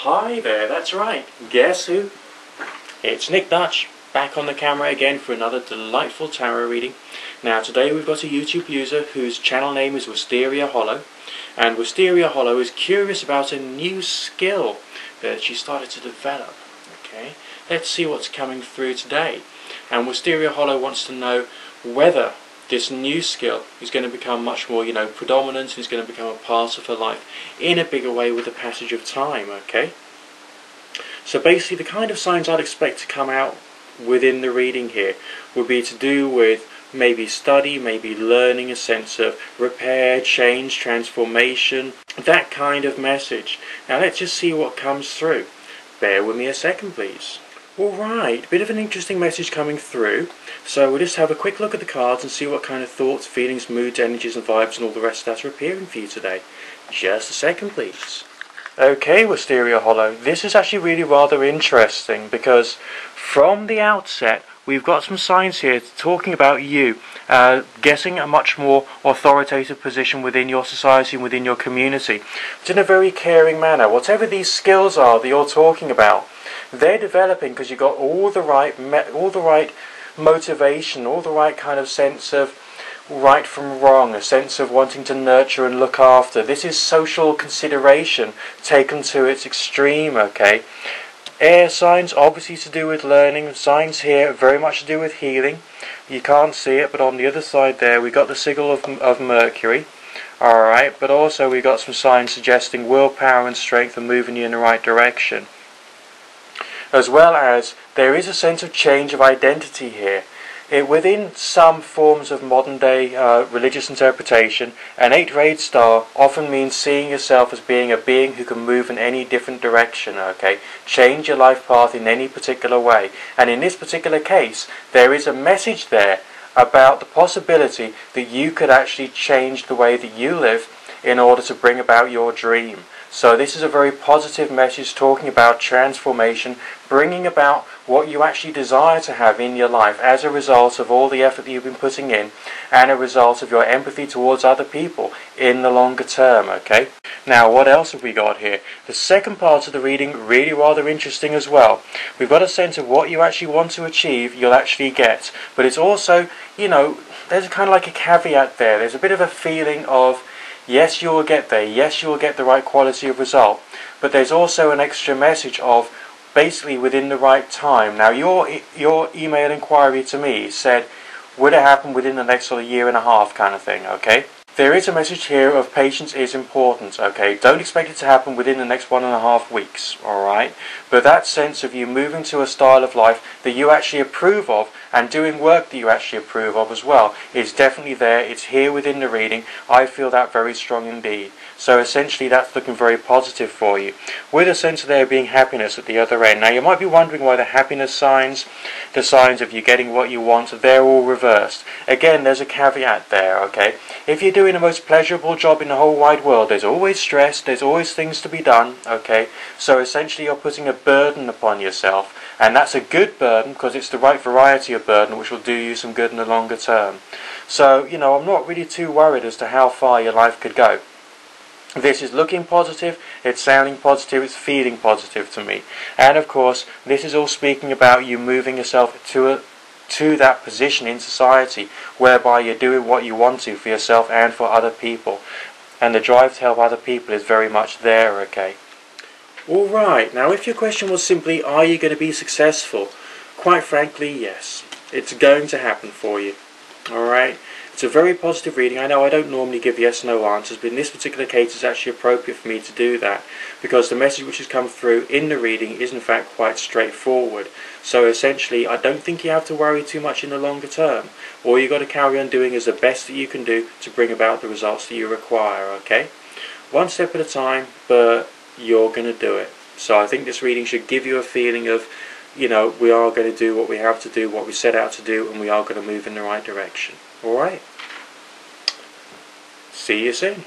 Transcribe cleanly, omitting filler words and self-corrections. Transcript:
Hi there, that's right. Guess who? It's Nick Dutch, back on the camera again for another delightful tarot reading. Now today we've got a YouTube user whose channel name is Wisteria Hollow, and Wisteria Hollow is curious about a new skill that she started to develop. Okay, let's see what's coming through today. And Wisteria Hollow wants to know whether this new skill is going to become much more, predominant, and is going to become a part of her life in a bigger way with the passage of time, okay? So basically the kind of signs I'd expect to come out within the reading here would be to do with maybe study, maybe learning, a sense of repair, change, transformation, that kind of message. Now let's just see what comes through. Bear with me a second, please. Alright, bit of an interesting message coming through. So we'll just have a quick look at the cards and see what kind of thoughts, feelings, moods, energies and vibes and all the rest of that are appearing for you today. Just a second, please. Okay, Wisteria Hollow, this is actually really rather interesting because from the outset we've got some signs here talking about you getting a much more authoritative position within your society and within your community, but in a very caring manner. Whatever these skills are that you're talking about, they're developing because you've got all the right motivation, all the right kind of sense of right from wrong, a sense of wanting to nurture and look after. This is social consideration taken to its extreme, okay? Air signs, obviously to do with learning. Signs here very much to do with healing. You can't see it, but on the other side there we got the signal of Mercury. Alright, but also we got some signs suggesting willpower and strength and moving you in the right direction. As well as there is a sense of change of identity here. Within some forms of modern day religious interpretation, an 8-rayed star often means seeing yourself as being a being who can move in any different direction, okay? Change your life path in any particular way. And in this particular case, there is a message there about the possibility that you could actually change the way that you live in order to bring about your dream. So this is a very positive message talking about transformation, bringing about what you actually desire to have in your life as a result of all the effort that you've been putting in and a result of your empathy towards other people in the longer term, okay? Now what else have we got here? The second part of the reading, really rather interesting as well. We've got a sense of what you actually want to achieve, you'll actually get. But it's also, there's kind of like a caveat there. There's a bit of a feeling of, yes, you will get there. Yes, you will get the right quality of result. But there's also an extra message of basically within the right time. Now, your email inquiry to me said, would it happen within the next sort of year and a half kind of thing, okay? There is a message here of patience is important, okay? Don't expect it to happen within the next 1.5 weeks, alright? But that sense of you moving to a style of life that you actually approve of and doing work that you actually approve of as well is definitely there. It's here within the reading. I feel that very strong indeed. So essentially that's looking very positive for you, with a sense of there being happiness at the other end. Now you might be wondering why the happiness signs, the signs of you getting what you want, they're all reversed. Again, there's a caveat there, okay? If you're doing the most pleasurable job in the whole wide world, there's always stress, there's always things to be done, okay? So essentially you're putting a burden upon yourself, and that's a good burden because it's the right variety of burden which will do you some good in the longer term. So, I'm not really too worried as to how far your life could go. This is looking positive, it's sounding positive, it's feeling positive to me. And of course, this is all speaking about you moving yourself to that position in society whereby you're doing what you want to for yourself and for other people. And the drive to help other people is very much there, okay? Alright, now if your question was simply, are you going to be successful? Quite frankly, yes. It's going to happen for you. Alright? It's a very positive reading. I know I don't normally give yes/no answers, but in this particular case it's actually appropriate for me to do that because the message which has come through in the reading is in fact quite straightforward. So essentially I don't think you have to worry too much in the longer term. All you've got to carry on doing is the best that you can do to bring about the results that you require, okay? One step at a time, but you're going to do it. So I think this reading should give you a feeling of, we are going to do what we have to do, what we set out to do, and we are going to move in the right direction. Alright? See you soon.